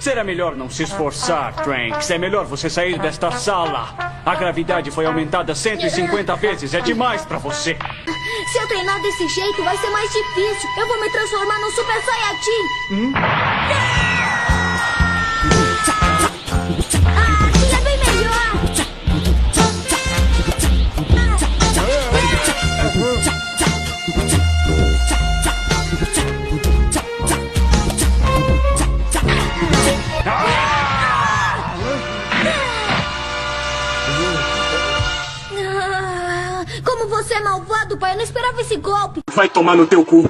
Será melhor não se esforçar, Trunks. É melhor você sair desta sala. A gravidade foi aumentada 150 vezes. É demais pra você. Se eu treinar desse jeito, vai ser mais difícil. Eu vou me transformar num Super Saiyajin. Aquilo é bem melhor. Como você é malvado, pai. Eu não esperava esse golpe. Vai tomar no teu cu.